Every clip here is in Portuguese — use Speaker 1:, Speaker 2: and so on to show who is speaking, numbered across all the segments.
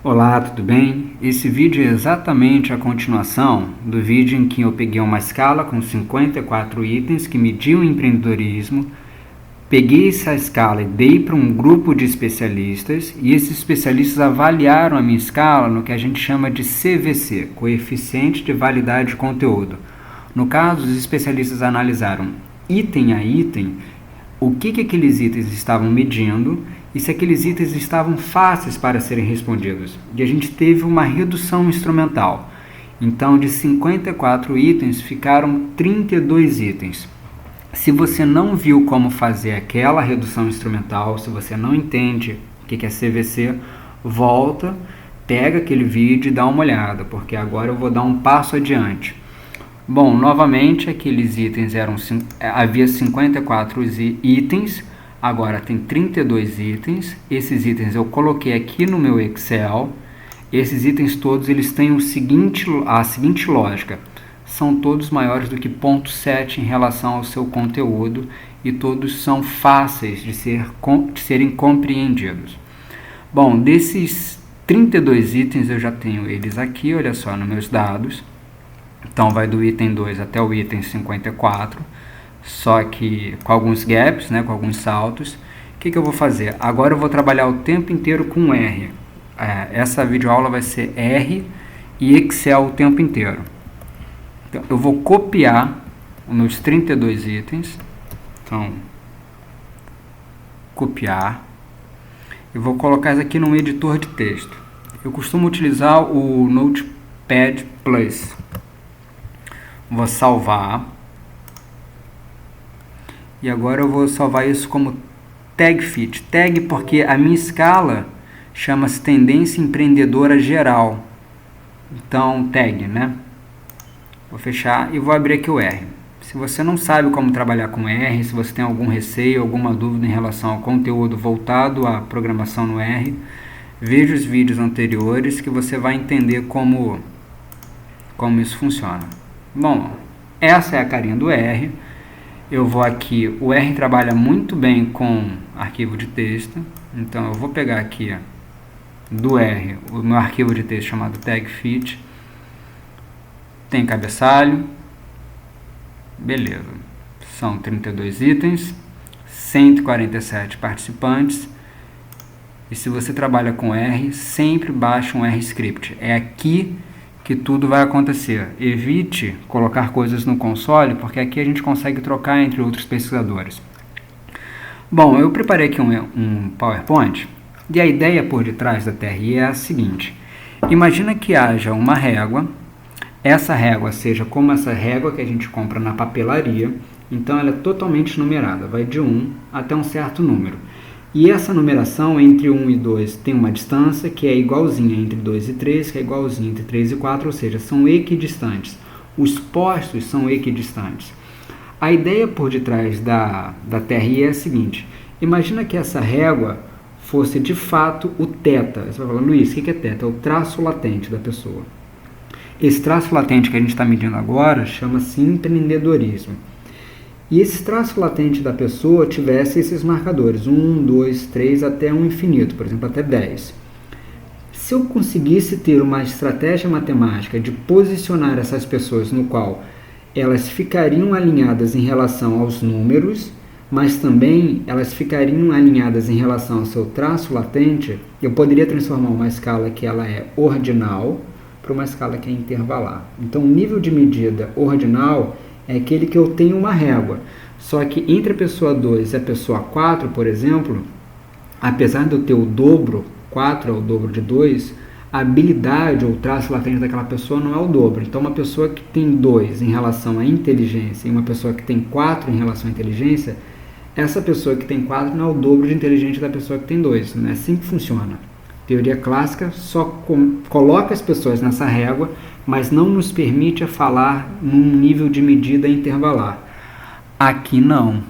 Speaker 1: Olá, tudo bem? Esse vídeo é exatamente a continuação do vídeo em que eu peguei uma escala com 54 itens que mediam empreendedorismo, peguei essa escala e dei para um grupo de especialistas e esses especialistas avaliaram a minha escala no que a gente chama de CVC, Coeficiente de Validade de Conteúdo. No caso, os especialistas analisaram item a item o que aqueles itens estavam medindo e se aqueles itens estavam fáceis para serem respondidos. E a gente teve uma redução instrumental. Então, de 54 itens, ficaram 32 itens. Se você não viu como fazer aquela redução instrumental, se você não entende o que é CVC, volta, pega aquele vídeo e dá uma olhada, porque agora eu vou dar um passo adiante. Bom, novamente, aqueles itens havia 54 itens, agora tem 32 itens. Esses itens eu coloquei aqui no meu Excel. Esses itens todos eles têm a seguinte lógica. São todos maiores do que 0,7 em relação ao seu conteúdo e todos são fáceis de serem compreendidos. Bom, desses 32 itens eu já tenho eles aqui, olha só, nos meus dados. Então, vai do item 2 até o item 54, só que com alguns gaps, né, com alguns saltos. O que eu vou fazer? Agora eu vou trabalhar o tempo inteiro com R. Essa videoaula vai ser R e Excel o tempo inteiro. Então, eu vou copiar os meus 32 itens. Então, copiar. Eu vou colocar isso aqui no editor de texto. Eu costumo utilizar o Notepad+. Vou salvar. E agora eu vou salvar isso como tag fit. Tag porque a minha escala chama-se Tendência Empreendedora Geral. Então, tag, né? Vou fechar e vou abrir aqui o R. Se você não sabe como trabalhar com R, se você tem algum receio, alguma dúvida em relação ao conteúdo voltado à programação no R, veja os vídeos anteriores que você vai entender como isso funciona. Bom, essa é a carinha do R. Eu vou aqui, o R trabalha muito bem com arquivo de texto, então eu vou pegar aqui do R o meu arquivo de texto chamado tagfit, tem cabeçalho, beleza, são 32 itens, 147 participantes, e se você trabalha com R, sempre baixa um R-Script, é aqui que tudo vai acontecer. Evite colocar coisas no console, porque aqui a gente consegue trocar entre outros pesquisadores. Bom, eu preparei aqui um PowerPoint, e a ideia por detrás da TRI é a seguinte. Imagina que haja uma régua, essa régua seja como essa régua que a gente compra na papelaria, então ela é totalmente numerada, vai de 1 até um certo número. E essa numeração entre 1 e 2 tem uma distância que é igualzinha entre 2 e 3, que é igualzinha entre 3 e 4, ou seja, são equidistantes. Os postos são equidistantes. A ideia por detrás da TRI é a seguinte. Imagina que essa régua fosse de fato o θ. Você vai falar, Luiz, o que é θ? É o traço latente da pessoa. Esse traço latente que a gente está medindo agora chama-se empreendedorismo. E esse traço latente da pessoa tivesse esses marcadores, 1, 2, 3, até um infinito, por exemplo, até 10. Se eu conseguisse ter uma estratégia matemática de posicionar essas pessoas no qual elas ficariam alinhadas em relação aos números, mas também elas ficariam alinhadas em relação ao seu traço latente, eu poderia transformar uma escala que ela é ordinal para uma escala que é intervalar. Então, o nível de medida ordinal é aquele que eu tenho uma régua. Só que entre a pessoa 2 e a pessoa 4, por exemplo, apesar de eu ter o dobro, 4 é o dobro de 2, a habilidade ou o traço latente daquela pessoa não é o dobro. Então, uma pessoa que tem 2 em relação à inteligência e uma pessoa que tem 4 em relação à inteligência, essa pessoa que tem 4 não é o dobro de inteligente da pessoa que tem 2. Não é assim que funciona. Teoria clássica só coloca as pessoas nessa régua, mas não nos permite falar num nível de medida intervalar. Aqui não.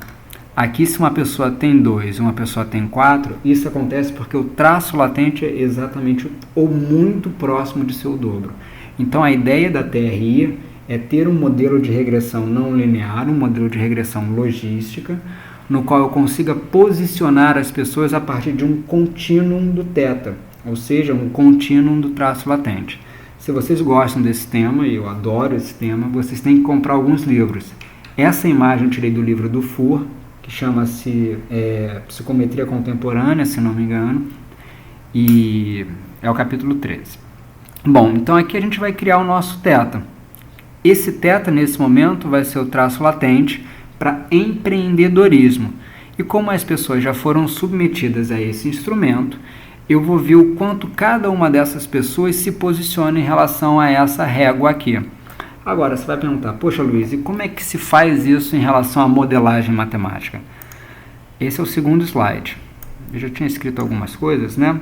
Speaker 1: Aqui, se uma pessoa tem 2 e uma pessoa tem 4, isso acontece porque o traço latente é exatamente ou muito próximo de seu dobro. Então, a ideia da TRI é ter um modelo de regressão não linear, um modelo de regressão logística, no qual eu consiga posicionar as pessoas a partir de um contínuo do θ. ou seja, um contínuo do traço latente. Se vocês gostam desse tema, e eu adoro esse tema, vocês têm que comprar alguns livros. Essa imagem eu tirei do livro do Fur, que chama-se Psicometria Contemporânea, se não me engano, e é o capítulo 13. Bom, então aqui a gente vai criar o nosso θ. Esse θ, nesse momento, vai ser o traço latente para empreendedorismo. E como as pessoas já foram submetidas a esse instrumento, eu vou ver o quanto cada uma dessas pessoas se posiciona em relação a essa régua aqui. Agora, você vai perguntar, poxa Luiz, e como é que se faz isso em relação à modelagem matemática? Esse é o segundo slide. Eu já tinha escrito algumas coisas, né?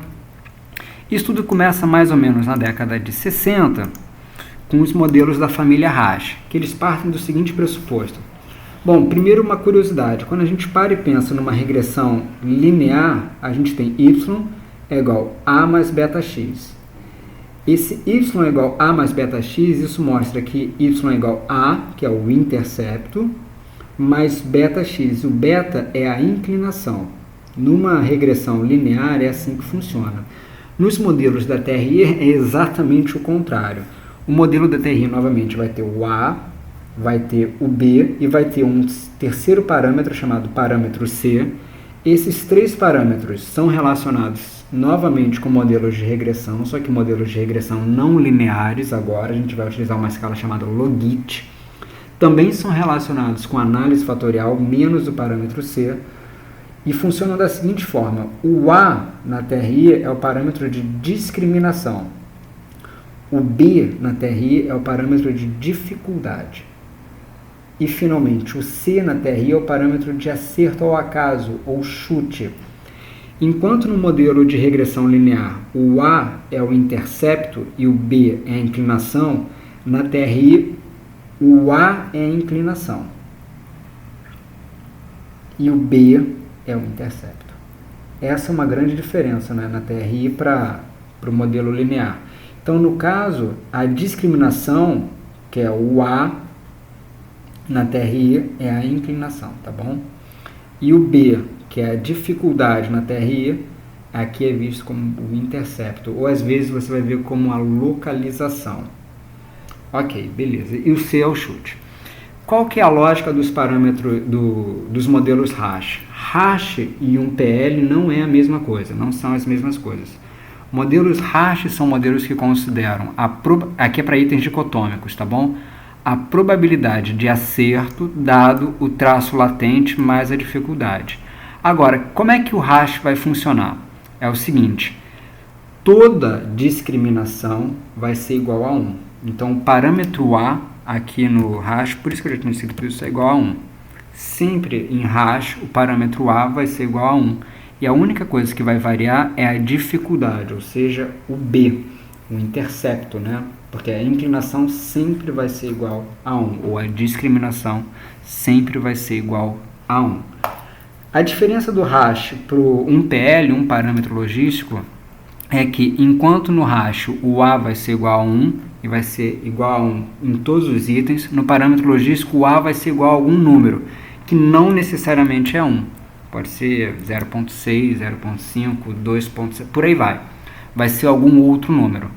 Speaker 1: Isso tudo começa mais ou menos na década de 60, com os modelos da família Rasch, que eles partem do seguinte pressuposto. Bom, primeiro uma curiosidade, quando a gente para e pensa numa regressão linear, a gente tem y é igual a mais beta-x. Esse y é igual a mais beta-x, isso mostra que y é igual a, que é o intercepto, mais beta-x. O beta é a inclinação. Numa regressão linear é assim que funciona. Nos modelos da TRI é exatamente o contrário. O modelo da TRI, novamente, vai ter o a, vai ter o b e vai ter um terceiro parâmetro chamado parâmetro c. Esses três parâmetros são relacionados novamente com modelos de regressão, só que modelos de regressão não lineares agora, a gente vai utilizar uma escala chamada Logit. Também são relacionados com análise fatorial, menos o parâmetro C, e funcionam da seguinte forma. O A na TRI é o parâmetro de discriminação. O B na TRI é o parâmetro de dificuldade. E, finalmente, o C na TRI é o parâmetro de acerto ao acaso, ou chute. Enquanto no modelo de regressão linear o A é o intercepto e o B é a inclinação, na TRI o A é a inclinação e o B é o intercepto. Essa é uma grande diferença, né, na TRI para o modelo linear. Então, no caso, a discriminação, que é o A, na TRI é a inclinação, tá bom? E o B, que é a dificuldade na TRI, aqui é visto como o intercepto, ou às vezes você vai ver como a localização. Ok, beleza. E o C é o chute. Qual que é a lógica dos parâmetros dos modelos Rasch? Rasch e um PL não é a mesma coisa, não são as mesmas coisas. Modelos Rasch são modelos que consideram, aqui é para itens dicotômicos, tá bom? A probabilidade de acerto dado o traço latente mais a dificuldade. Agora, como é que o Rasch vai funcionar? É o seguinte, toda discriminação vai ser igual a 1. Então, o parâmetro A aqui no Rasch, por isso que eu já tinha escrito isso, é igual a 1. Sempre em Rasch, o parâmetro A vai ser igual a 1. E a única coisa que vai variar é a dificuldade, ou seja, o B, o intercepto, né? Porque a inclinação sempre vai ser igual a 1, ou a discriminação sempre vai ser igual a 1. A diferença do Rasch para um PL, um parâmetro logístico, é que enquanto no Rasch o A vai ser igual a 1, e vai ser igual a 1 em todos os itens, no parâmetro logístico o A vai ser igual a algum número, que não necessariamente é 1. Pode ser 0.6, 0.5, 2.6, por aí vai. Vai ser algum outro número.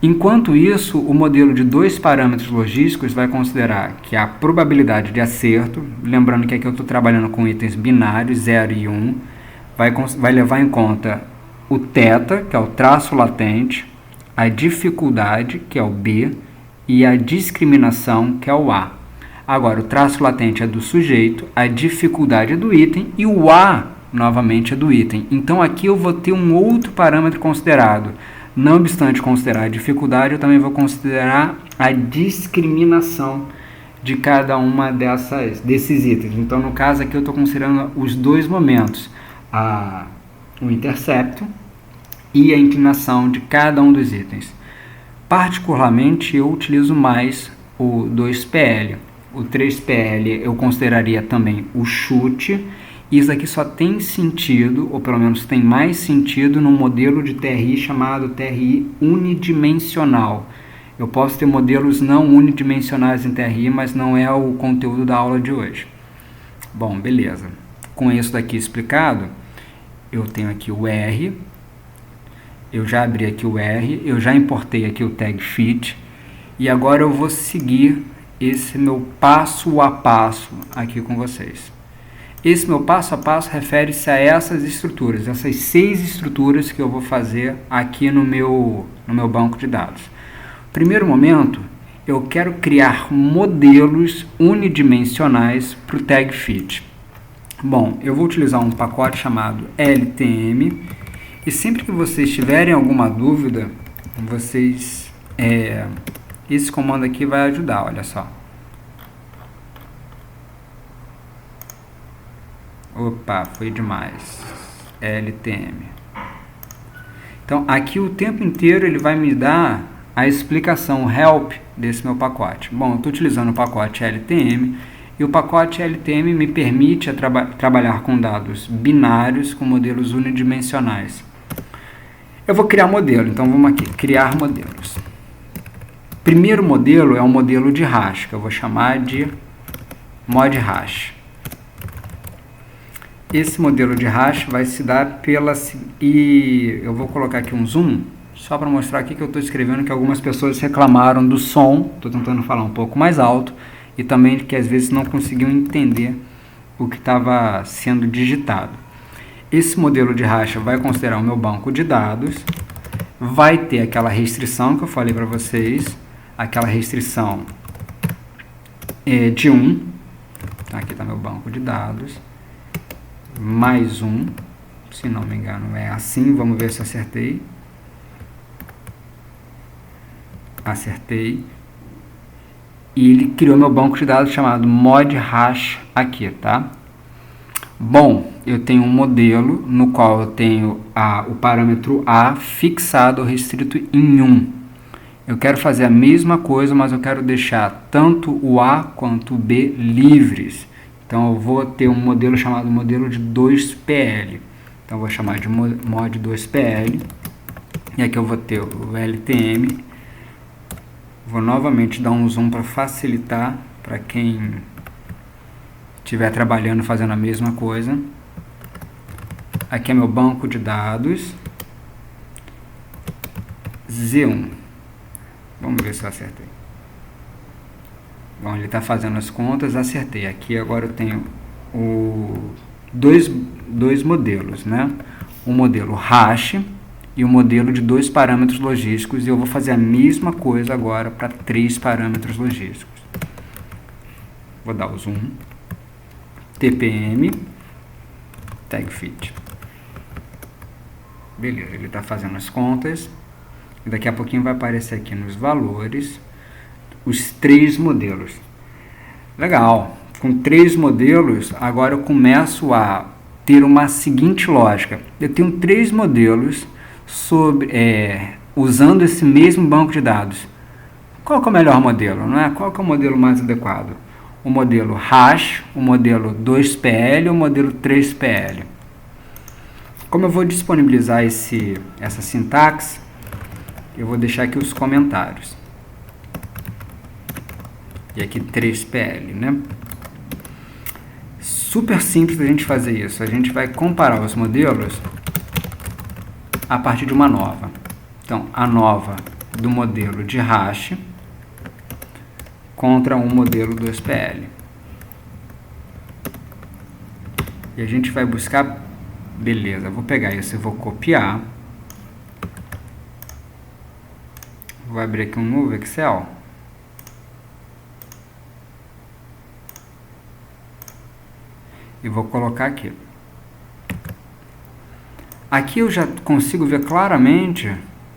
Speaker 1: Enquanto isso, o modelo de dois parâmetros logísticos vai considerar que a probabilidade de acerto, lembrando que aqui eu estou trabalhando com itens binários, 0 e 1, vai levar em conta o θ, que é o traço latente, a dificuldade, que é o B, e a discriminação, que é o A. Agora, o traço latente é do sujeito, a dificuldade é do item e o A, novamente, é do item. Então, aqui eu vou ter um outro parâmetro considerado. Não obstante considerar a dificuldade, eu também vou considerar a discriminação de cada uma desses itens. Então, no caso aqui, eu estou considerando os dois momentos, o intercepto e a inclinação de cada um dos itens. Particularmente, eu utilizo mais o 2PL. O 3PL eu consideraria também o chute. Isso aqui só tem sentido, ou pelo menos tem mais sentido, num modelo de TRI chamado TRI unidimensional. Eu posso ter modelos não unidimensionais em TRI, mas não é o conteúdo da aula de hoje. Bom, beleza. Com isso daqui explicado, eu tenho aqui o R, eu já abri aqui o R, eu já importei aqui o tag fit, e agora eu vou seguir esse meu passo a passo aqui com vocês. Esse meu passo a passo refere-se a essas estruturas, essas 6 estruturas que eu vou fazer aqui no meu banco de dados. Primeiro momento, eu quero criar modelos unidimensionais para o tag fit. Bom, eu vou utilizar um pacote chamado LTM, e sempre que vocês tiverem alguma dúvida, esse comando aqui vai ajudar, olha só. Opa, foi demais. LTM. Então, aqui o tempo inteiro ele vai me dar a explicação help desse meu pacote. Bom, eu estou utilizando o pacote LTM, e o pacote LTM me permite trabalhar com dados binários, com modelos unidimensionais. Eu vou criar modelo, então vamos aqui, criar modelos. Primeiro modelo é um modelo de hash, que eu vou chamar de mod hash. Esse modelo de hash vai se dar e eu vou colocar aqui um zoom, só para mostrar aqui que eu estou escrevendo, que algumas pessoas reclamaram do som, estou tentando falar um pouco mais alto, e também que às vezes não conseguiam entender o que estava sendo digitado. Esse modelo de hash vai considerar o meu banco de dados, vai ter aquela restrição que eu falei para vocês, aquela restrição de 1, aqui está meu banco de dados, mais 1, se não me engano é assim, vamos ver se acertei. Acertei. E ele criou meu banco de dados chamado mod hash aqui, tá? Bom, eu tenho um modelo no qual eu tenho o parâmetro A fixado ou restrito em 1. Eu quero fazer a mesma coisa, mas eu quero deixar tanto o A quanto o B livres. Então eu vou ter um modelo chamado modelo de 2PL. Então eu vou chamar de mod 2PL. E aqui eu vou ter o LTM. Vou novamente dar um zoom para facilitar para quem estiver trabalhando fazendo a mesma coisa. Aqui é meu banco de dados. Z1. Vamos ver se eu acertei. Bom, ele está fazendo as contas, acertei. Aqui agora eu tenho dois modelos, né? Um modelo hash e um modelo de 2 parâmetros logísticos, e eu vou fazer a mesma coisa agora para 3 parâmetros logísticos. Vou dar o zoom. TPM tag fit. Beleza, ele está fazendo as contas. E daqui a pouquinho vai aparecer aqui nos valores os 3 modelos. Legal. Com 3 modelos, agora eu começo a ter uma seguinte lógica. Eu tenho 3 modelos usando esse mesmo banco de dados. Qual que é o melhor modelo? Não é? Qual que é o modelo mais adequado? O modelo hash, o modelo 2PL ou o modelo 3PL? Como eu vou disponibilizar essa sintaxe, eu vou deixar aqui os comentários. E aqui 3PL, né? Super simples a gente fazer isso. A gente vai comparar os modelos a partir de uma nova. Então, a nova do modelo de hash contra um modelo 2PL. E a gente vai buscar... Beleza, vou pegar isso e vou copiar. Vou abrir aqui um novo Excel. E vou colocar aqui. Aqui eu já consigo ver claramente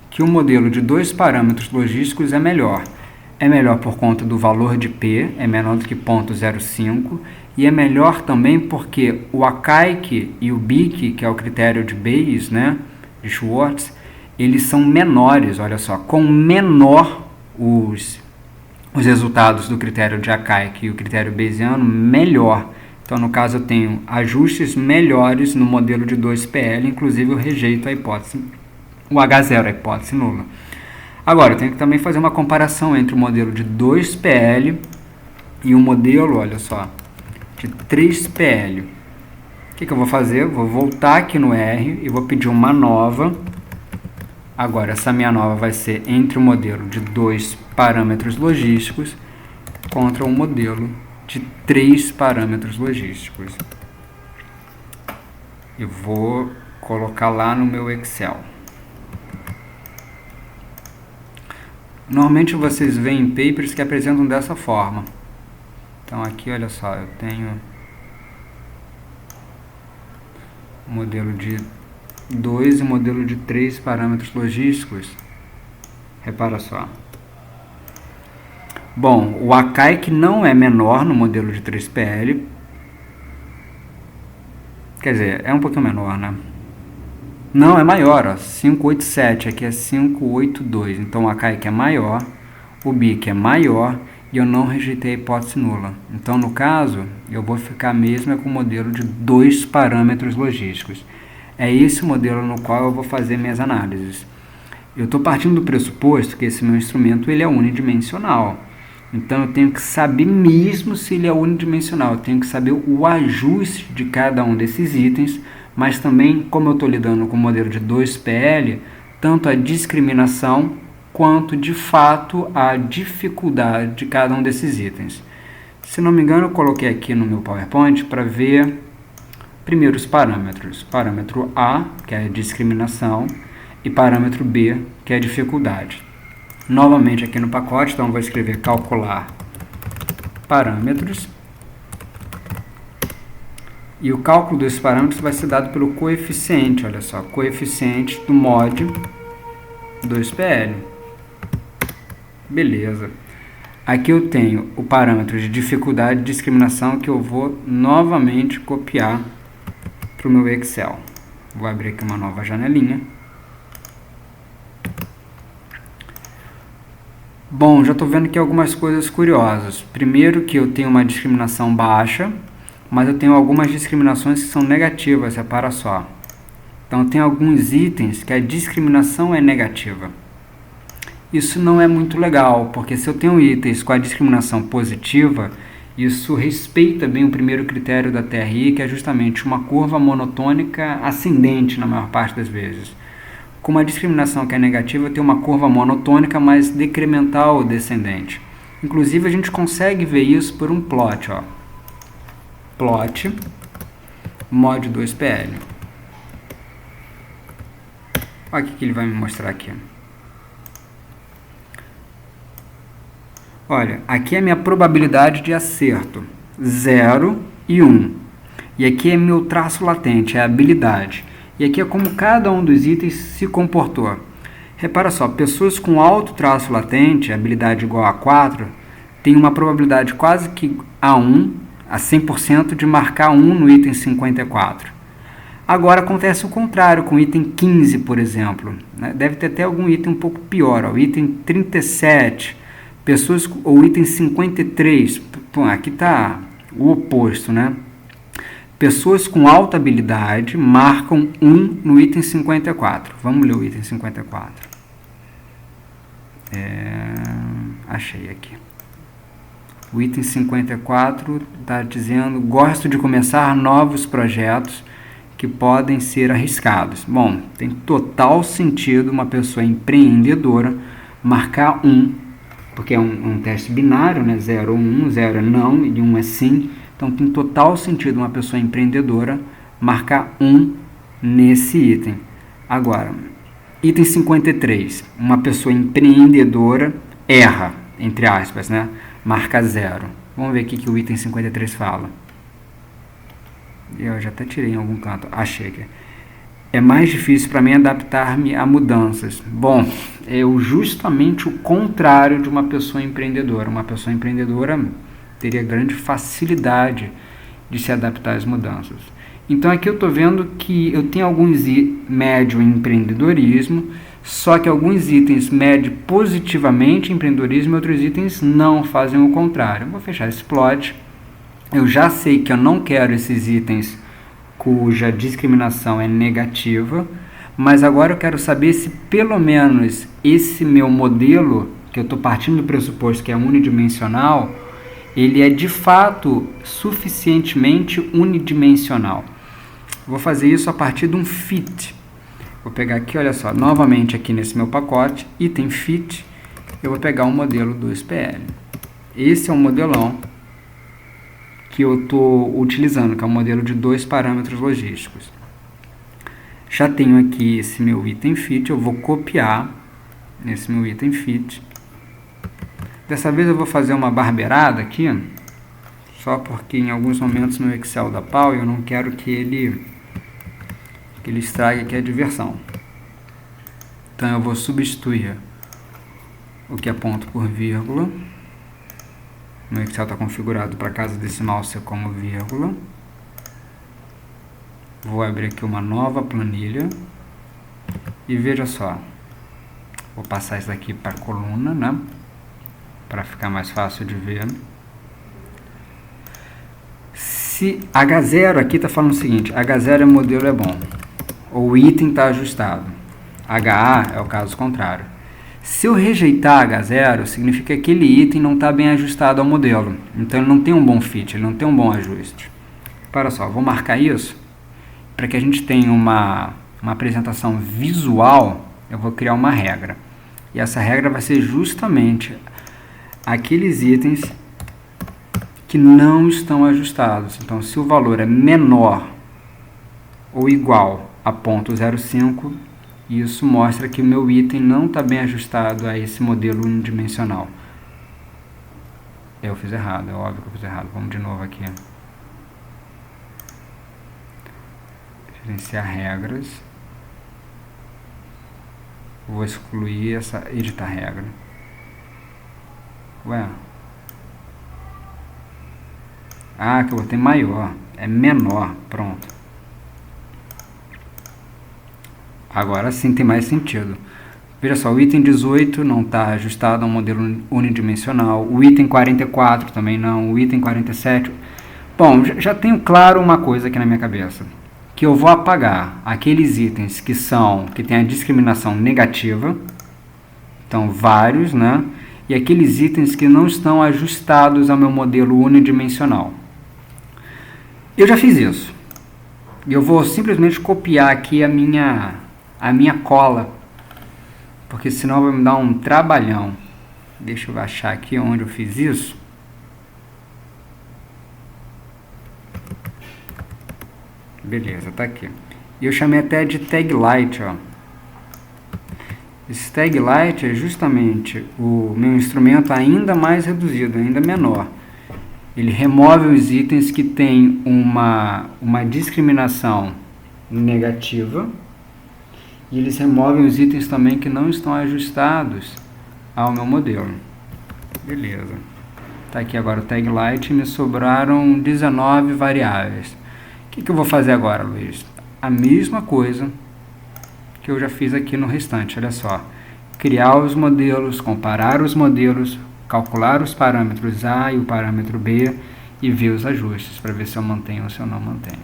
Speaker 1: que o modelo de 2 parâmetros logísticos é melhor. É melhor por conta do valor de P, é menor do que 0,05, e é melhor também porque o ACAIC e o BIC, que é o critério de Bayes, né, de Schwartz, eles são menores, olha só, com menor os resultados do critério de ACAIC e o critério bayesiano, melhor. Então, no caso, eu tenho ajustes melhores no modelo de 2PL, inclusive eu rejeito a hipótese, o H0, a hipótese nula. Agora, eu tenho que também fazer uma comparação entre o modelo de 2PL e o modelo, olha só, de 3PL. O que eu vou fazer? Vou voltar aqui no R e vou pedir uma nova Agora, essa minha nova vai ser entre o modelo de 2 parâmetros logísticos contra um modelo de 3 parâmetros logísticos. Eu vou colocar lá no meu Excel. Normalmente vocês veem papers que apresentam dessa forma. Então aqui, olha só, eu tenho o modelo de 2 e o modelo de 3 parâmetros logísticos. Repara só. Bom, o ACAIC não é menor no modelo de 3PL. Quer dizer, é um pouquinho menor, né? Não, é maior, ó, 587, aqui é 582. Então o ACAIC é maior, o BIC é maior e eu não rejeitei a hipótese nula. Então, no caso, eu vou ficar mesmo com o modelo de 2 parâmetros logísticos. É esse modelo no qual eu vou fazer minhas análises. Eu estou partindo do pressuposto que esse meu instrumento ele é unidimensional. Então, eu tenho que saber mesmo se ele é unidimensional. Eu tenho que saber o ajuste de cada um desses itens, mas também, como eu estou lidando com o modelo de 2PL, tanto a discriminação quanto, de fato, a dificuldade de cada um desses itens. Se não me engano, eu coloquei aqui no meu PowerPoint para ver primeiro os parâmetros. Parâmetro A, que é a discriminação, e parâmetro B, que é a dificuldade. Novamente aqui no pacote, então eu vou escrever calcular parâmetros. E o cálculo desses parâmetros vai ser dado pelo coeficiente, olha só, coeficiente do mod 2PL. Beleza. Aqui eu tenho o parâmetro de dificuldade e discriminação que eu vou novamente copiar para o meu Excel. Vou abrir aqui uma nova janelinha. Bom, já estou vendo aqui algumas coisas curiosas. Primeiro que eu tenho uma discriminação baixa, mas eu tenho algumas discriminações que são negativas, repara só. Então, tem alguns itens que a discriminação é negativa. Isso não é muito legal, porque se eu tenho itens com a discriminação positiva, isso respeita bem o primeiro critério da TRI, que é justamente uma curva monotônica ascendente na maior parte das vezes. Com uma discriminação que é negativa, eu tenho uma curva monotônica, mas decremental ou descendente. Inclusive, a gente consegue ver isso por um plot, ó. Plot mod 2PL. Olha o que ele vai me mostrar aqui. Olha, aqui é a minha probabilidade de acerto, 0 e 1. E aqui é meu traço latente, é a habilidade. E aqui é como cada um dos itens se comportou. Repara só, pessoas com alto traço latente, habilidade igual a 4, têm uma probabilidade quase que a 1, a 100% de marcar 1 no item 54. Agora acontece o contrário com o item 15, por exemplo. Deve ter até algum item um pouco pior, ó, o item 37, pessoas, ou item 53, aqui está o oposto, né? Pessoas com alta habilidade marcam 1 no item 54. Vamos ler o item 54. Achei aqui. O item 54 está dizendo: gosto de começar novos projetos que podem ser arriscados. Bom, tem total sentido uma pessoa empreendedora marcar 1, porque é um teste binário, né? 0 ou 1, 0 é não e 1 é sim. Então, tem total sentido uma pessoa empreendedora marcar 1 nesse item. Agora, item 53. Uma pessoa empreendedora erra, entre aspas, né? Marca 0. Vamos ver o que o item 53 fala. Eu já até tirei em algum canto. Achei aqui. É mais difícil para mim adaptar-me a mudanças. Bom, é justamente o contrário de uma pessoa empreendedora. Uma pessoa empreendedora teria grande facilidade de se adaptar às mudanças. Então aqui eu estou vendo que eu tenho alguns médio em empreendedorismo, só que alguns itens medem positivamente em empreendedorismo e outros itens não, fazem o contrário. Eu vou fechar esse plot. Eu já sei que eu não quero esses itens cuja discriminação é negativa, mas agora eu quero saber se pelo menos esse meu modelo, que eu estou partindo do pressuposto que é unidimensional, ele é de fato suficientemente unidimensional. Vou fazer isso a partir de um fit. Vou pegar aqui, olha só, novamente aqui nesse meu pacote, item fit, eu vou pegar o modelo 2PL. Esse é um modelão que eu estou utilizando, que é um modelo de 2 parâmetros logísticos. Já tenho aqui esse meu item fit, eu vou copiar nesse meu item fit. Dessa vez eu vou fazer uma barbeirada aqui, só porque em alguns momentos meu Excel dá pau e eu não quero que ele estrague aqui a diversão. Então eu vou substituir o que é ponto por vírgula. Meu Excel está configurado para casa decimal ser como vírgula. Vou abrir aqui uma nova planilha. E veja só. Vou passar isso aqui para a coluna, né? Para ficar mais fácil de ver. Se H0 aqui está falando o seguinte, H0 é modelo é bom. O item está ajustado. HA é o caso contrário. Se eu rejeitar H0, significa que aquele item não está bem ajustado ao modelo. Então ele não tem um bom fit, ele não tem um bom ajuste. Para só, vou marcar isso. Para que a gente tenha uma apresentação visual, eu vou criar uma regra. E essa regra vai ser justamente aqueles itens que não estão ajustados. Então, se o valor é menor ou igual a 0,05, isso mostra que o meu item não está bem ajustado a esse modelo unidimensional. Eu fiz errado, é óbvio que eu fiz errado. Vamos de novo aqui. Gerenciar regras. Vou excluir essa editar regra. Ué. Ah, que eu botei maior. É menor. Pronto. Agora sim tem mais sentido. Veja só, o item 18 não está ajustado a um modelo unidimensional. O item 44 também não. O item 47... Bom, já tenho claro uma coisa aqui na minha cabeça. Que eu vou apagar aqueles itens que tem a discriminação negativa. Então, vários, né? E aqueles itens que não estão ajustados ao meu modelo unidimensional. Eu já fiz isso. E eu vou simplesmente copiar aqui a minha cola. Porque senão vai me dar um trabalhão. Deixa eu achar aqui onde eu fiz isso. Beleza, tá aqui. E eu chamei até de tag light, ó. Esse tag light é justamente o meu instrumento ainda mais reduzido, ainda menor. Ele remove os itens que têm uma discriminação negativa. E eles removem os itens também que não estão ajustados ao meu modelo. Beleza. Tá aqui agora o tag light e me sobraram 19 variáveis. O que eu vou fazer agora, Luiz? A mesma coisa que eu já fiz aqui no restante, olha só. Criar os modelos, comparar os modelos, calcular os parâmetros A e o parâmetro B e ver os ajustes, para ver se eu mantenho ou se eu não mantenho.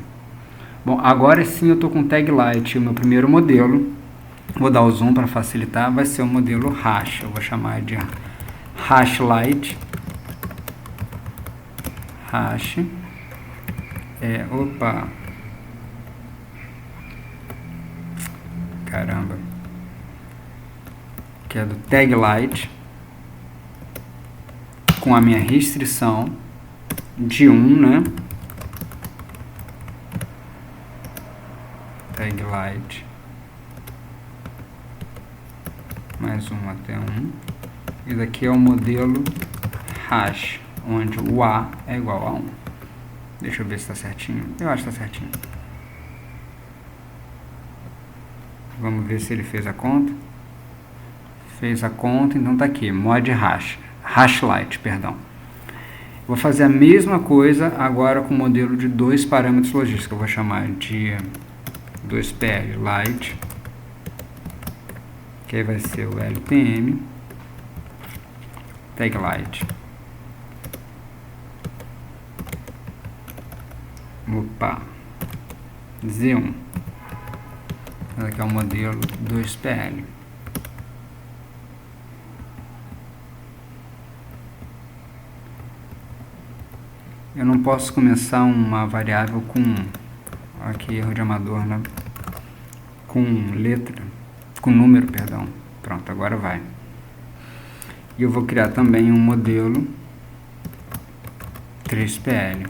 Speaker 1: Bom, agora sim eu estou com o tag light, o meu primeiro modelo. Vou dar o zoom para facilitar, vai ser o modelo hash. Eu vou chamar de hash light. Hash. Opa. Caramba. Que é do tag light. Com a minha restrição de 1, né? Tag light. Mais 1 até 1. E daqui é o modelo hash, onde o A é igual a 1. Deixa eu ver se está certinho. Eu acho que está certinho. Vamos ver se ele fez a conta. Fez a conta, então está aqui. Mod hash. Hashlight, perdão. Vou fazer a mesma coisa agora com o modelo de 2 parâmetros logísticos. Eu vou chamar de 2PL light. Que aí vai ser o LPM. Tag light. Opa, Z1. Aqui é o modelo 2PL. Eu não posso começar uma variável com, aqui erro de amador, né? com letra, com número, perdão. Pronto, agora vai. E eu vou criar também um modelo 3PL.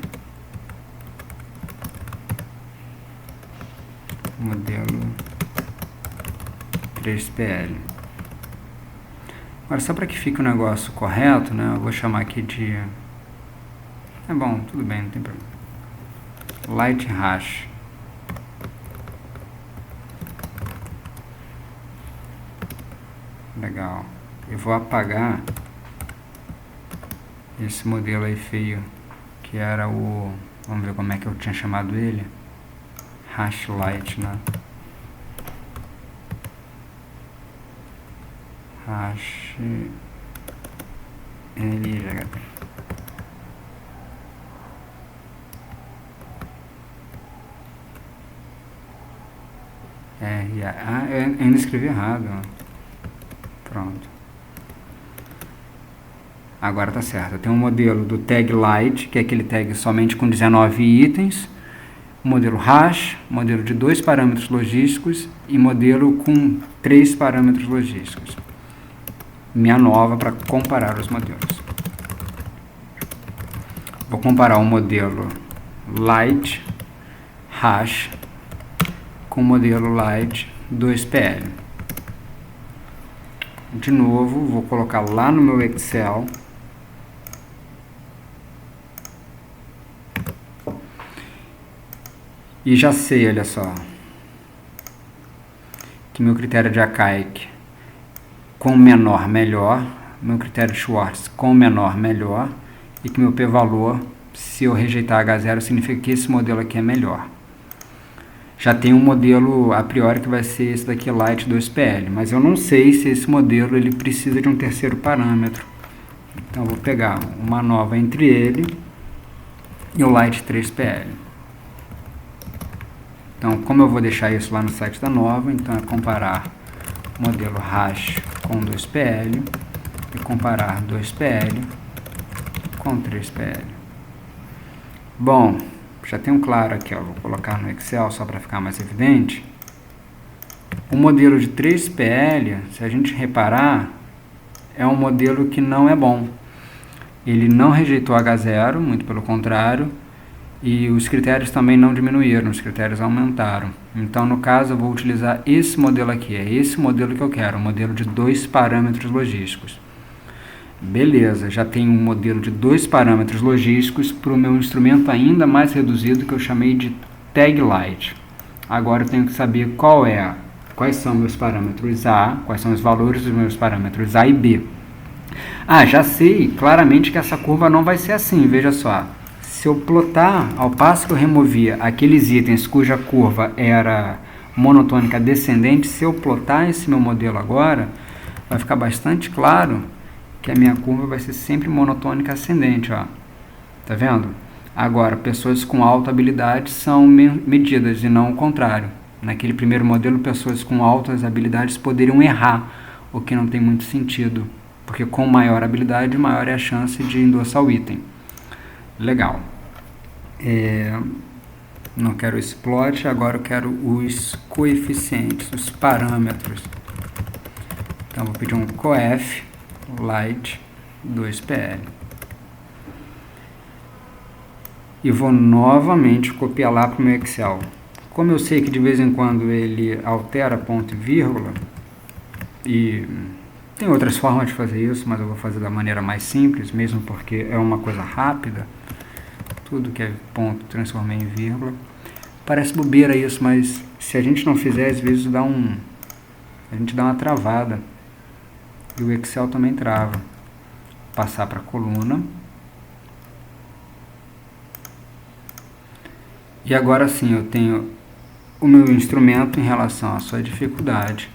Speaker 1: Modelo 3PL. Agora, só para que fique o negócio correto, né, eu vou chamar aqui de... É bom, tudo bem, não tem problema. Light Hash. Legal. Eu vou apagar esse modelo aí feio, que era o... Vamos ver como é que eu tinha chamado ele. Hash Light, né? Hash LYT. Eu ainda escrevi errado. Pronto. Agora tá certo. Eu tenho um modelo do tag light, que é aquele tag somente com 19 itens. Modelo hash, modelo de 2 parâmetros logísticos e modelo com 3 parâmetros logísticos. Minha nova para comparar os modelos. Vou comparar o modelo light hash com o modelo light 2PL. De novo, vou colocar lá no meu Excel. E já sei, olha só, que meu critério de Akaik com menor melhor, meu critério de Schwartz com menor melhor, e que meu p-valor, se eu rejeitar H0, significa que esse modelo aqui é melhor. Já tem um modelo a priori que vai ser esse daqui, Light 2PL, mas eu não sei se esse modelo ele precisa de um terceiro parâmetro. Então eu vou pegar uma nova entre ele e o Light 3PL. Então, como eu vou deixar isso lá no site da Nova, então é comparar modelo hash com 2PL e comparar 2PL com 3PL. Bom, já tenho claro aqui, ó, vou colocar no Excel só para ficar mais evidente. O modelo de 3PL, se a gente reparar, é um modelo que não é bom. Ele não rejeitou H0, muito pelo contrário, e os critérios também não diminuíram, os critérios aumentaram. Então, no caso, eu vou utilizar esse modelo aqui, é esse modelo que eu quero, um modelo de 2 parâmetros logísticos. Beleza, já tenho um modelo de 2 parâmetros logísticos para o meu instrumento ainda mais reduzido, que eu chamei de tag light. Agora eu tenho que saber quais são meus parâmetros A, quais são os valores dos meus parâmetros A e B. Já sei claramente que essa curva não vai ser assim, veja só. Se eu plotar, ao passo que eu removia aqueles itens cuja curva era monotônica descendente, se eu plotar esse meu modelo agora, vai ficar bastante claro que a minha curva vai ser sempre monotônica ascendente, ó. Tá vendo? Agora, pessoas com alta habilidade são medidas e não o contrário. Naquele primeiro modelo, pessoas com altas habilidades poderiam errar, o que não tem muito sentido, porque com maior habilidade, maior é a chance de endossar o item. Legal. Não quero esse plot, agora eu quero os coeficientes, os parâmetros. Então, vou pedir um coef light 2PL. E vou novamente copiar lá para o meu Excel. Como eu sei que de vez em quando ele altera ponto e vírgula, e tem outras formas de fazer isso, mas eu vou fazer da maneira mais simples, mesmo porque é uma coisa rápida. Tudo que é ponto transformei em vírgula. Parece bobeira isso, mas se a gente não fizer, às vezes a gente dá uma travada. E o Excel também trava. Passar para a coluna. E agora sim eu tenho o meu instrumento em relação à sua dificuldade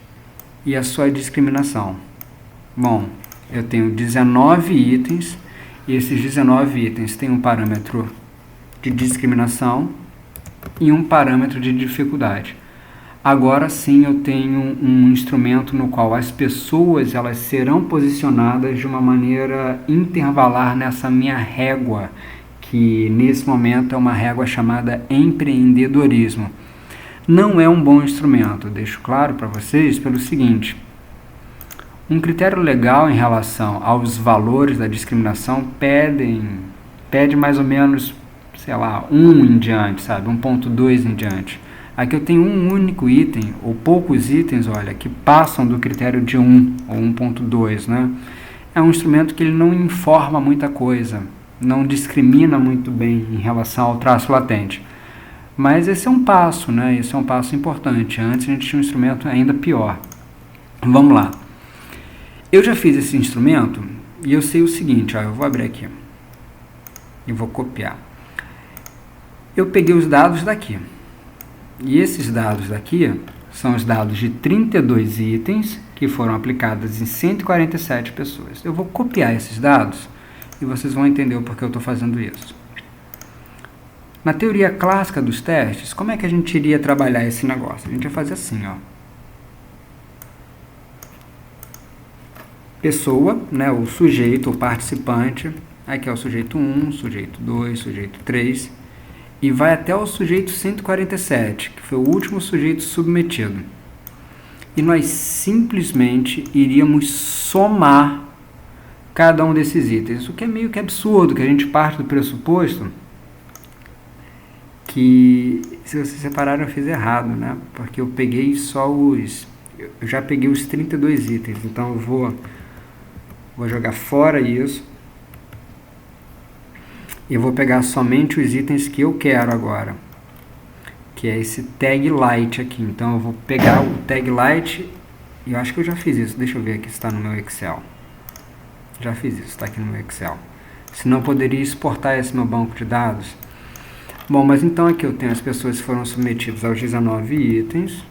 Speaker 1: e à sua discriminação. Bom, eu tenho 19 itens, e esses 19 itens têm um parâmetro de discriminação e um parâmetro de dificuldade. Agora sim eu tenho um instrumento no qual as pessoas elas serão posicionadas de uma maneira intervalar nessa minha régua, que nesse momento é uma régua chamada empreendedorismo. não é um bom instrumento. Eu deixo claro para vocês pelo seguinte: um critério legal em relação aos valores da discriminação pede mais ou menos, sei lá, 1 em diante, sabe? 1.2 em diante. Aqui eu tenho um único item, ou poucos itens, olha, que passam do critério de 1 ou 1.2, né? É um instrumento que ele não informa muita coisa, não discrimina muito bem em relação ao traço latente. Mas esse é um passo, né? Esse é um passo importante. Antes a gente tinha um instrumento ainda pior. Vamos lá. Eu já fiz esse instrumento e eu sei o seguinte, ó, eu vou abrir aqui e vou copiar. Eu peguei os dados daqui. E esses dados daqui são os dados de 32 itens que foram aplicados em 147 pessoas. Eu vou copiar esses dados e vocês vão entender o porquê eu estou fazendo isso. Na teoria clássica dos testes, como é que a gente iria trabalhar esse negócio? A gente ia fazer assim, ó. Pessoa, né, o sujeito, o participante, aqui é o sujeito 1, sujeito 2, sujeito 3, e vai até o sujeito 147, que foi o último sujeito submetido. E nós simplesmente iríamos somar cada um desses itens. O que é meio que absurdo, que a gente parte do pressuposto que, se vocês separaram, eu fiz errado, né? Porque eu peguei só os... Eu já peguei os 32 itens, então eu vou jogar fora isso. E eu vou pegar somente os itens que eu quero agora, que é esse tag light aqui. Então eu vou pegar o tag light, e eu acho que eu já fiz isso. Deixa eu ver aqui se está no meu Excel. Já fiz isso, está aqui no meu Excel. Senão eu poderia exportar esse meu banco de dados. Bom, mas então aqui eu tenho as pessoas que foram submetidas aos 19 itens.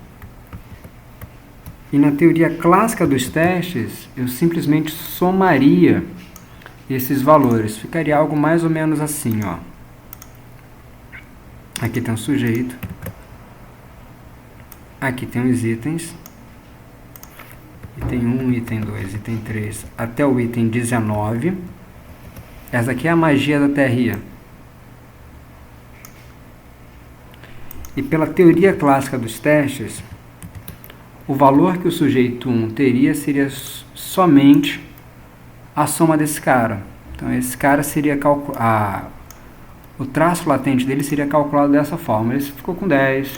Speaker 1: E na teoria clássica dos testes, eu simplesmente somaria esses valores. Ficaria algo mais ou menos assim, ó. Aqui tem o sujeito. Aqui tem os itens. Item 1, item 2, item 3, até o item 19. Essa aqui é a magia da TRI. E pela teoria clássica dos testes, o valor que o sujeito 1 teria seria somente a soma desse cara. Então esse cara seria o traço latente dele seria calculado dessa forma. Esse ficou com 10,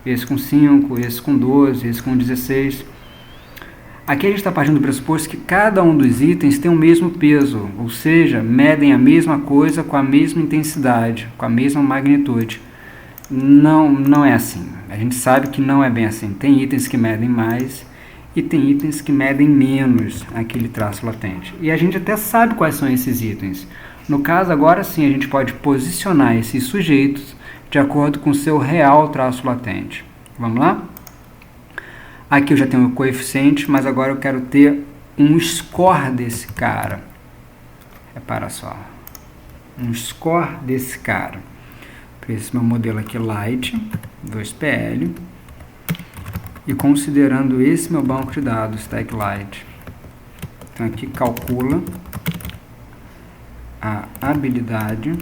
Speaker 1: esse com 5, esse com 12, esse com 16. Aqui a gente está partindo do pressuposto que cada um dos itens tem o mesmo peso, ou seja, medem a mesma coisa com a mesma intensidade, com a mesma magnitude. Não é assim. A gente sabe que não é bem assim. Tem itens que medem mais e tem itens que medem menos aquele traço latente. E a gente até sabe quais são esses itens. No caso, agora sim, a gente pode posicionar esses sujeitos de acordo com o seu real traço latente. Vamos lá? Aqui eu já tenho o coeficiente, mas agora eu quero ter um score desse cara. Repara só. Um score desse cara. Esse meu modelo aqui light, 2PL, e considerando esse meu banco de dados, tag light, então aqui calcula a habilidade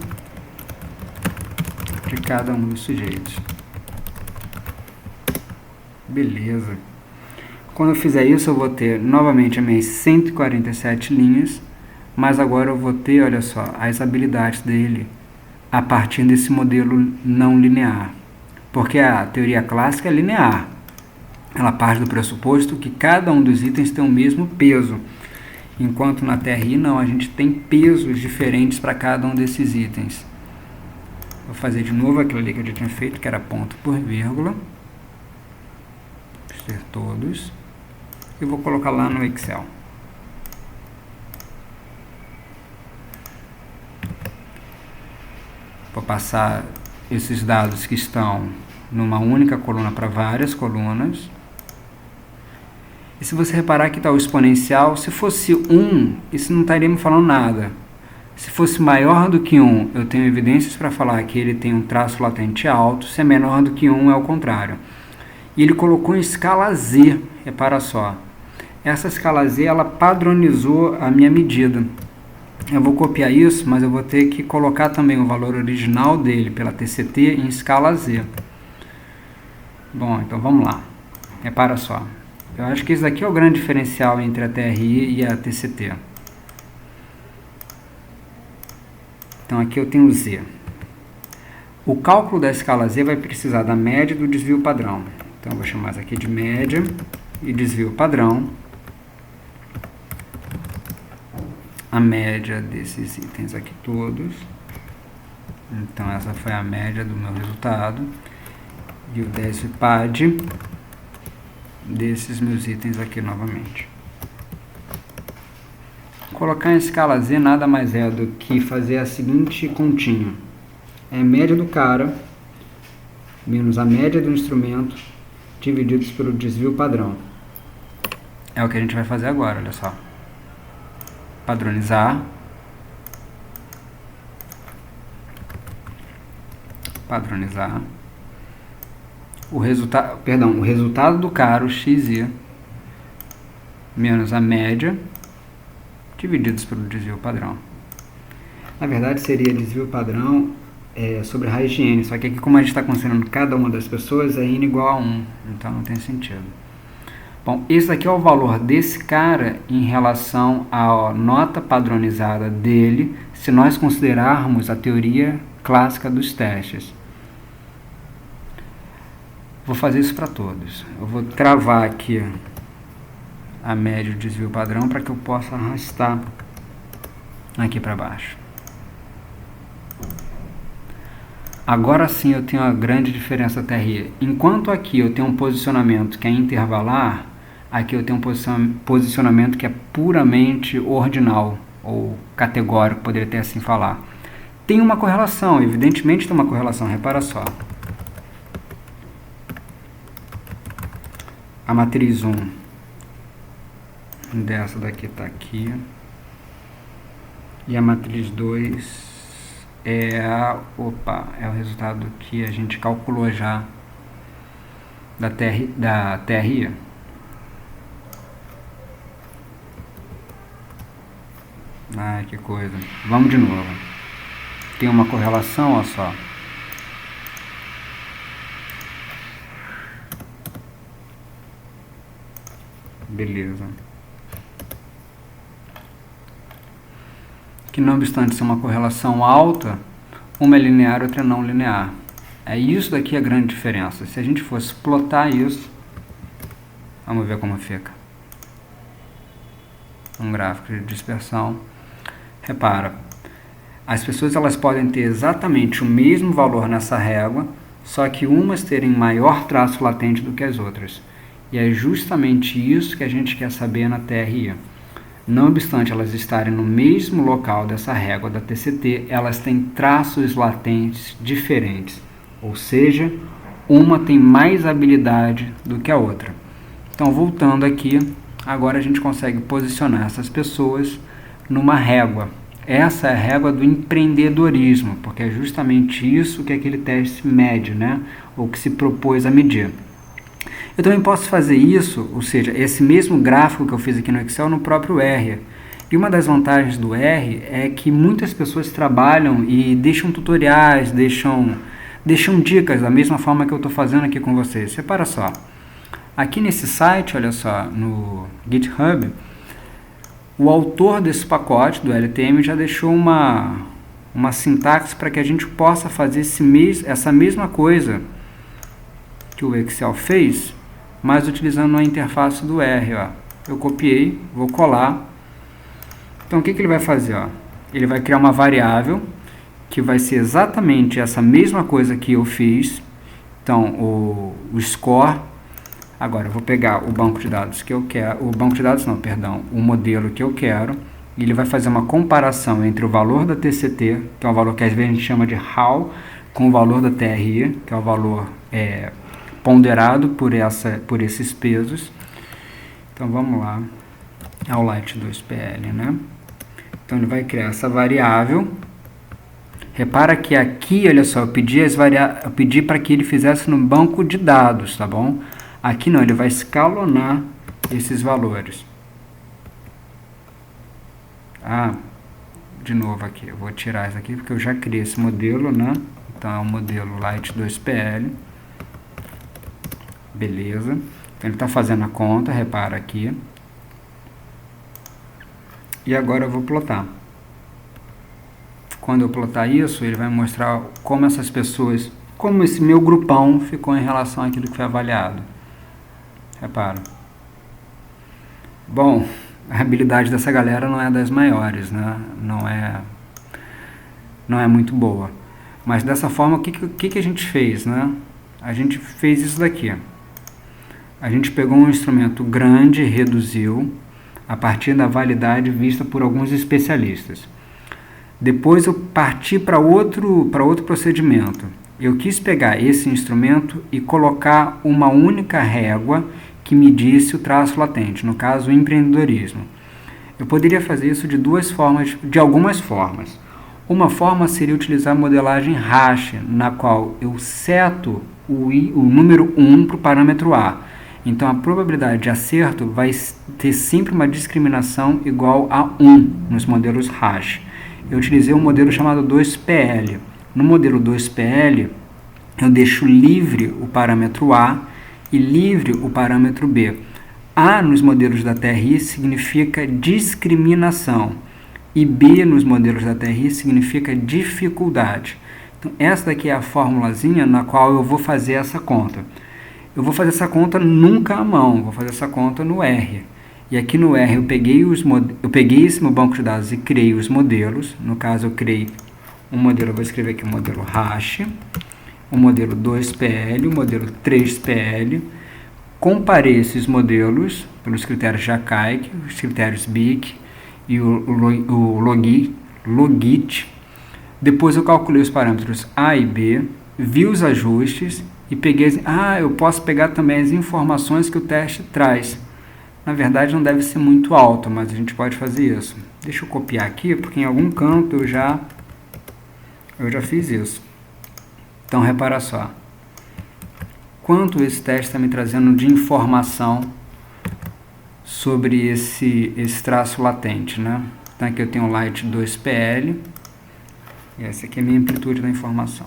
Speaker 1: de cada um dos sujeitos. Beleza. Quando eu fizer isso, eu vou ter novamente as minhas 147 linhas, mas agora eu vou ter, olha só, as habilidades dele a partir desse modelo não linear. Porque a teoria clássica é linear. Ela parte do pressuposto que cada um dos itens tem o mesmo peso. Enquanto na TRI não, a gente tem pesos diferentes para cada um desses itens. Vou fazer de novo aquilo ali que eu já tinha feito, que era ponto por vírgula. Ter todos. E vou colocar lá no Excel. Vou passar esses dados que estão numa única coluna para várias colunas. E se você reparar que está o exponencial, se fosse 1, isso não estaria me falando nada. Se fosse maior do que 1, eu tenho evidências para falar que ele tem um traço latente alto. Se é menor do que 1, é o contrário. E ele colocou em escala Z, repara só. Essa escala Z, ela padronizou a minha medida. Eu vou copiar isso, mas eu vou ter que colocar também o valor original dele pela TCT em escala Z. Bom, então vamos lá. Repara só. Eu acho que esse daqui é o grande diferencial entre a TRI e a TCT. Então aqui eu tenho Z. O cálculo da escala Z vai precisar da média do desvio padrão. Então eu vou chamar isso aqui de média e desvio padrão. A média desses itens aqui todos. Então essa foi a média do meu resultado. E o desvipad desses meus itens aqui novamente. Colocar em escala Z nada mais é do que fazer a seguinte continha. É a média do cara menos a média do instrumento divididos pelo desvio padrão. É o que a gente vai fazer agora, olha só. Padronizar. Padronizar. O resultado do caro, XI, menos a média, divididos pelo desvio padrão. Na verdade, seria desvio padrão sobre raiz de N, só que aqui, como a gente está considerando cada uma das pessoas, é N igual a 1, então não tem sentido. Bom, esse aqui é o valor desse cara em relação à nota padronizada dele, se nós considerarmos a teoria clássica dos testes. Vou fazer isso para todos. Eu vou travar aqui a média do desvio padrão para que eu possa arrastar aqui para baixo. Agora sim eu tenho a grande diferença da TRI. Enquanto aqui eu tenho um posicionamento que é intervalar, aqui eu tenho um posicionamento que é puramente ordinal ou categórico, poderia até assim falar. Tem uma correlação, evidentemente tem uma correlação, repara só. A matriz 1 dessa daqui está aqui. E a matriz 2 é o resultado que a gente calculou já da TRI. Ai, que coisa. Vamos de novo. Tem uma correlação, olha só. Beleza. Que não obstante ser uma correlação alta, uma é linear e outra é não linear. É isso daqui a grande diferença. Se a gente fosse plotar isso, vamos ver como fica. Um gráfico de dispersão. Repara, as pessoas elas podem ter exatamente o mesmo valor nessa régua, só que umas terem maior traço latente do que as outras. E é justamente isso que a gente quer saber na TRI. Não obstante elas estarem no mesmo local dessa régua da TCT, elas têm traços latentes diferentes. Ou seja, uma tem mais habilidade do que a outra. Então, voltando aqui, agora a gente consegue posicionar essas pessoas numa régua. Essa é a régua do empreendedorismo, porque é justamente isso que aquele teste mede, né? Ou que se propôs a medir. Eu também posso fazer isso, ou seja, esse mesmo gráfico que eu fiz aqui no Excel no próprio R. E uma das vantagens do R é que muitas pessoas trabalham e deixam tutoriais, deixam dicas da mesma forma que eu estou fazendo aqui com vocês. Repara só, aqui nesse site, olha só, no GitHub, o autor desse pacote do LTM já deixou uma sintaxe para que a gente possa fazer essa mesma coisa que o Excel fez, mas utilizando a interface do R. Ó. Eu copiei, vou colar. Então o que ele vai fazer? Ó? Ele vai criar uma variável que vai ser exatamente essa mesma coisa que eu fiz. Então o score. Agora eu vou pegar o banco de dados que eu quero, o modelo que eu quero, e ele vai fazer uma comparação entre o valor da TCT, que é um valor que às vezes a gente chama de HAL, com o valor da TRI, que é o valor ponderado por esses pesos. Então vamos lá, é o Light 2PL, né? Então ele vai criar essa variável. Repara que aqui, olha só, eu pedi para que ele fizesse no banco de dados, tá bom? Aqui não, ele vai escalonar esses valores. De novo aqui, eu vou tirar isso aqui porque eu já criei esse modelo, né? Então é o modelo Light 2PL. Beleza. Então ele está fazendo a conta, repara aqui. E agora eu vou plotar. Quando eu plotar isso, ele vai mostrar como essas pessoas, como esse meu grupão ficou em relação àquilo que foi avaliado. Repara. Bom, a habilidade dessa galera não é das maiores, né? Não é muito boa. Mas dessa forma, o que a gente fez, né? A gente fez isso daqui. A gente pegou um instrumento grande e reduziu a partir da validade vista por alguns especialistas. Depois eu parti para outro procedimento. Eu quis pegar esse instrumento e colocar uma única régua que medisse o traço latente, no caso o empreendedorismo. Eu poderia fazer isso de algumas formas. Uma forma seria utilizar a modelagem hash, na qual eu seto o número 1 para o parâmetro A. Então a probabilidade de acerto vai ter sempre uma discriminação igual a 1 nos modelos hash. Eu utilizei um modelo chamado 2PL. No modelo 2PL, eu deixo livre o parâmetro A e livre o parâmetro B. A nos modelos da TRI significa discriminação e B nos modelos da TRI significa dificuldade. Então, essa daqui é a formulazinha na qual eu vou fazer essa conta. Eu vou fazer essa conta nunca à mão, vou fazer essa conta no R. E aqui no R eu peguei esse meu banco de dados e criei os modelos. No caso, eu criei um modelo, eu vou escrever aqui o modelo hash, o modelo 2PL, o modelo 3PL. Comparei esses modelos pelos critérios Jaccard, os critérios BIC e o Logit. Depois eu calculei os parâmetros A e B, vi os ajustes e peguei... eu posso pegar também as informações que o teste traz. Na verdade não deve ser muito alto, mas a gente pode fazer isso. Deixa eu copiar aqui, porque em algum canto eu já fiz isso. Então repara só. Quanto esse teste está me trazendo de informação sobre esse traço latente, né? Então aqui eu tenho o Light 2PL. E essa aqui é a minha amplitude da informação.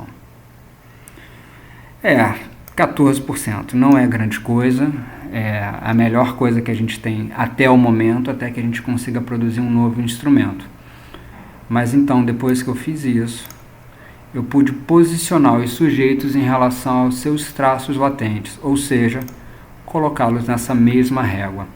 Speaker 1: 14%. Não é grande coisa. É a melhor coisa que a gente tem até o momento, até que a gente consiga produzir um novo instrumento. Mas então, depois que eu fiz isso, eu pude posicionar os sujeitos em relação aos seus traços latentes, ou seja, colocá-los nessa mesma régua.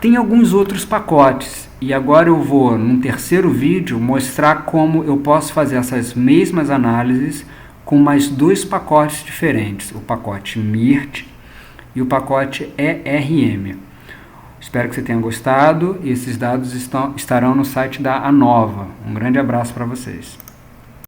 Speaker 1: Tem alguns outros pacotes, e agora eu vou, num terceiro vídeo, mostrar como eu posso fazer essas mesmas análises com mais dois pacotes diferentes, o pacote MIRT e o pacote ERM. Espero que você tenha gostado, e esses dados estarão no site da ANOVA. Um grande abraço para vocês.